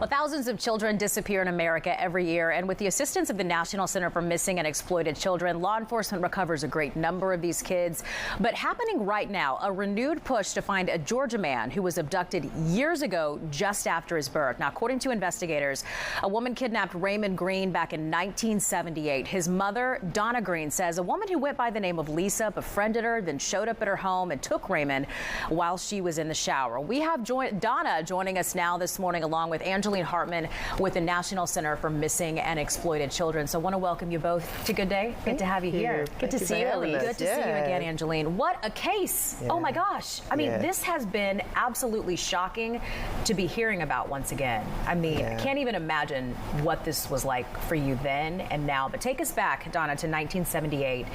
Well, thousands of children disappear in America every year, and with the assistance of the National Center for Missing and Exploited Children, law enforcement recovers a great number of these kids. But happening right now, a renewed push to find a Georgia man who was abducted years ago just after his birth. Now, according to investigators, a woman kidnapped Raymond Green back in 1978. His mother, Donna Green, says a woman who went by the name of Lisa befriended her, then showed up at her home and took Raymond while she was in the shower. We have Donna joining us now this morning, along with Angeline Hartmann with the National Center for Missing and Exploited Children. So I want to welcome you both to Good Day. Good to have you here. Good to see you, Alyse. Good to see you again, Angeline. What a case. Oh my gosh. I mean, this has been absolutely shocking to be hearing about once again. I mean, I can't even imagine what this was like for you then and now. But take us back, Donna, to 1978.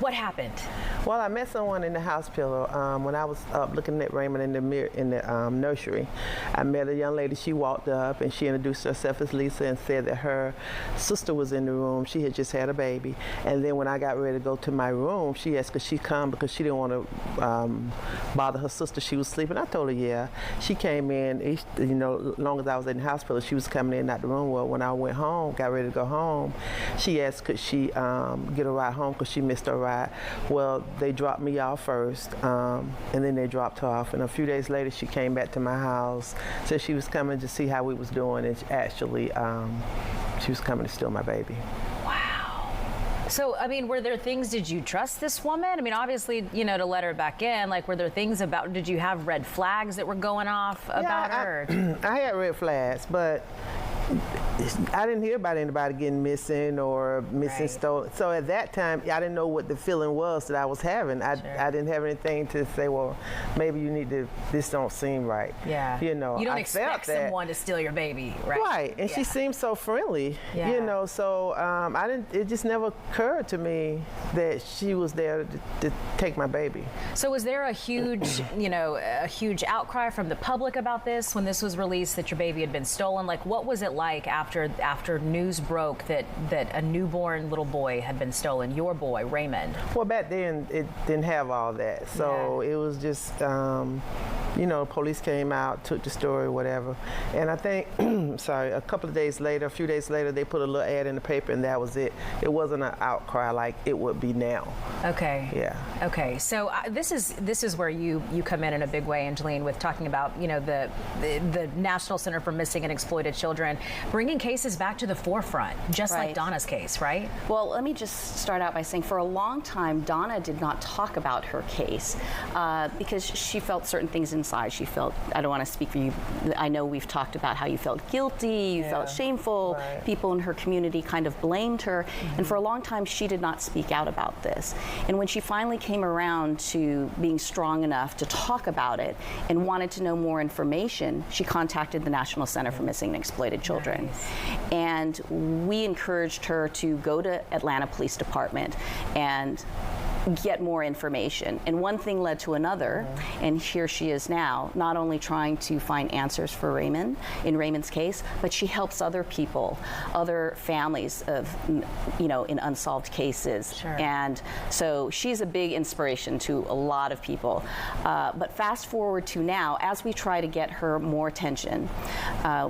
What happened? Well, I met someone in the hospital when I was up looking at Raymond in the mirror in the nursery. I met a young lady. She walked up and she introduced herself as Lisa and said that her sister was in the room. She had just had a baby. And then when I got ready to go to my room, she asked could she come because she didn't want to bother her sister. She was sleeping. I told her yeah. She came in. You know, as long as I was in the hospital, she was coming in out the room. Well, when I went home, got ready to go home, she asked could she get a ride home because she missed her ride. Well, they dropped me off first, and then they dropped her off. And a few days later, she came back to my house, said she was coming to see how we was doing, and actually, she was coming to steal my baby. Wow. So, I mean, were there things, did you trust this woman? I mean, obviously, you know, to let her back in, like, were there things about, did you have red flags that were going off about her? I had red flags, but I didn't hear about anybody getting missing or missing stolen. So at that time, I didn't know what the feeling was that I was having. I didn't have anything to say, well, maybe you need to, this don't seem right. Yeah. You know, you don't expect someone to steal your baby, right? Right. And she seemed so friendly, you know, so it just never occurred to me that she was there to take my baby. So was there a huge, you know, a huge outcry from the public about this when this was released that your baby had been stolen? Like, what was it like after news broke that a newborn little boy had been stolen, your boy, Raymond? Well, back then, it didn't have all that. So it was just, you know, police came out, took the story, whatever. And I think, a couple of days later, a few days later, they put a little ad in the paper and that was it. It wasn't an outcry like it would be now. Okay. Yeah. Okay. So this is where you come in a big way, Angeline, with talking about, you know, the National Center for Missing and Exploited Children, bringing cases back to the forefront, just like Donna's case, right? Well, let me just start out by saying for a long time, Donna did not talk about her case because she felt certain things inside. She felt, I don't want to speak for you, I know we've talked about how you felt guilty, you felt shameful, people in her community kind of blamed her, and for a long time she did not speak out about this. And when she finally came around to being strong enough to talk about it and wanted to know more information, she contacted the National Center for Missing and Exploited Children. And we encouraged her to go to Atlanta Police Department and get more information. And one thing led to another, and here she is now, not only trying to find answers for Raymond, in Raymond's case, but she helps other people, other families of, you know, in unsolved cases. And so she's a big inspiration to a lot of people. But fast forward to now, as we try to get her more attention,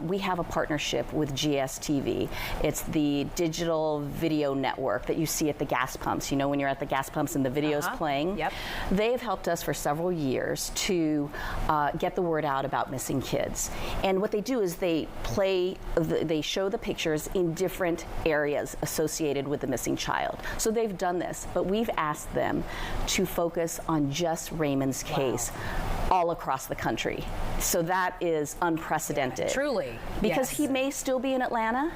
we have a partnership with GSTV. It's the digital video network that you see at the gas pumps. You know, when you're at the gas pumps and the videos playing. They've helped us for several years to get the word out about missing kids. And what they do is they show the pictures in different areas associated with the missing child. So they've done this, but we've asked them to focus on just Raymond's case all across the country. So that is unprecedented. Truly. Because he may still be in Atlanta,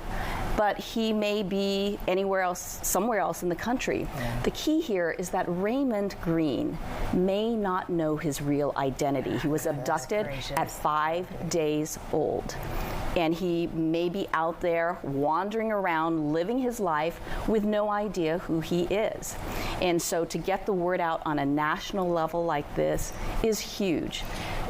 but he may be anywhere else, somewhere else in the country. The key here is that Raymond Green may not know his real identity. He was abducted at 5 days old. And he may be out there wandering around, living his life with no idea who he is. And so to get the word out on a national level like this is huge.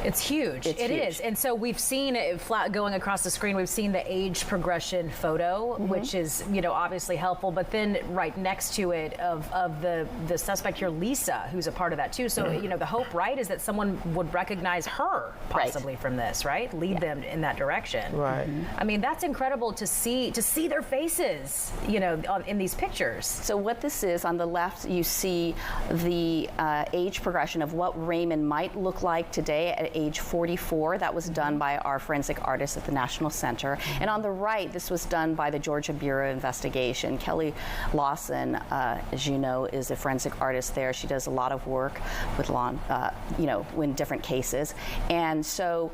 It's huge. It's It huge. is. And so we've seen it flat going across the screen. We've seen the age progression photo, which is, obviously helpful. But then right next to it of the suspect here, Lisa, who's a part of that too. So, the hope, right, is that someone would recognize her possibly from this, right? Lead them in that direction. Right. I mean, that's incredible to see their faces, in these pictures. So what this is, on the left, you see the age progression of what Raymond might look like today at age 44. That was done by our forensic artists at the National Center. And on the right, this was done by the Georgia Bureau of Investigation. Kelly Lawson, as you know, is a forensic artist there. She does a lot of work with in different cases. And so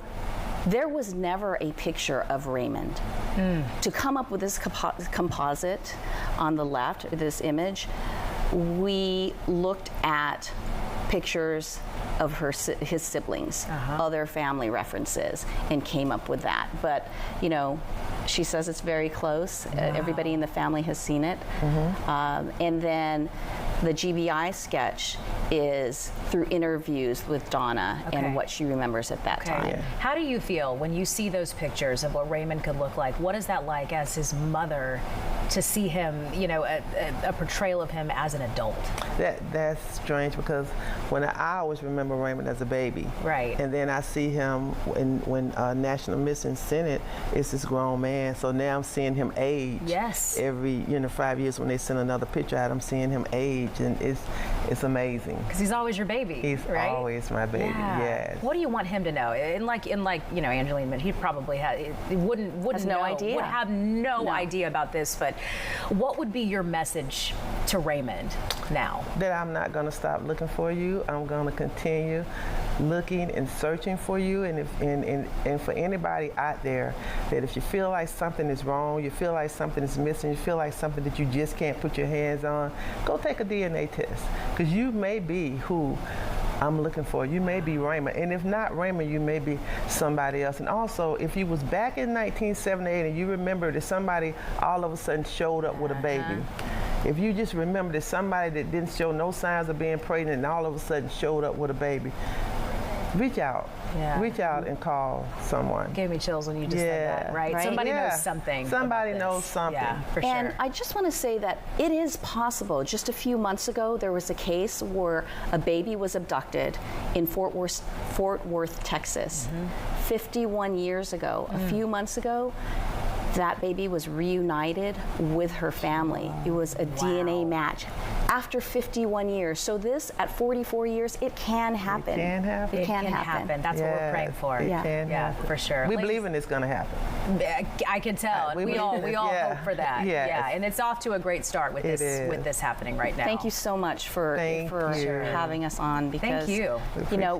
there was never a picture of Raymond. To come up with this composite on the left, this image, we looked at pictures of his siblings, other family references, and came up with that. But, she says it's very close. Everybody in the family has seen it. And then the GBI sketch is through interviews with Donna and what she remembers at that time. Yeah. How do you feel when you see those pictures of what Raymond could look like? What is that like as his mother to see him, a portrayal of him as an adult? That's strange because I always remember Raymond as a baby. Right. And then I see him when National Missing Senate is this grown man. So now I'm seeing him age. Yes. Every 5 years when they send another picture out, I'm seeing him age, and it's amazing. Because he's always your baby. He's right? always my baby. Yeah. Yes. What do you want him to know? And like Angeline, but he probably wouldn't Has no know, idea. would have no idea about this. But what would be your message to Raymond now? That I'm not going to stop looking for you. I'm going to continue looking and searching for you. And for anybody out there, that if you feel like something is wrong, you feel like something is missing, you feel like something that you just can't put your hands on, go take a DNA test. Because you may be who I'm looking for. You may be Raymond. And if not Raymond, you may be somebody else. And also, if you was back in 1978 and you remember that somebody all of a sudden showed up with a baby, if you just remember that somebody that didn't show no signs of being pregnant and all of a sudden showed up with a baby, reach out. Yeah. Reach out and call someone. Gave me chills when you just said that, right? Somebody knows something. Somebody about knows this. something. Yeah, for sure. And I just want to say that it is possible. Just a few months ago, there was a case where a baby was abducted in Fort Worth, Texas. 51 years ago, a few months ago, that baby was reunited with her family. It was a DNA match after 51 years. So this, at 44 years, it can happen. It can happen. It can happen. That's what we're praying for. It can happen. For sure. We believe in it's going to happen. I can tell. We all hope for that. Yes. Yeah, and it's off to a great start with It this happening right now. Thank you so much for having us on, because Thank you.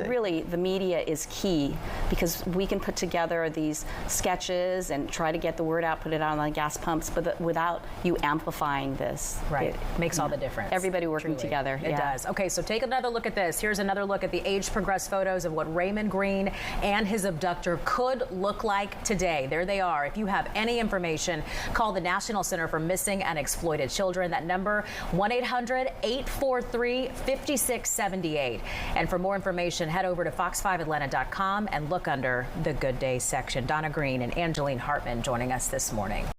Really the media is key, because we can put together these sketches and try to get the word out, put it out on the gas pumps, but without you amplifying this, it makes all the difference. Everybody working together. It does. Okay, so take another look at this. Here's another look at the age progressed photos of what Raymond Green and his abductor could look like today. There they are. If you have any information, call the National Center for Missing and Exploited Children. That number, 1-800-843-5678. And for more information, head over to fox5atlanta.com and look under the Good Day section. Donna Green and Angeline Hartmann joining us this morning.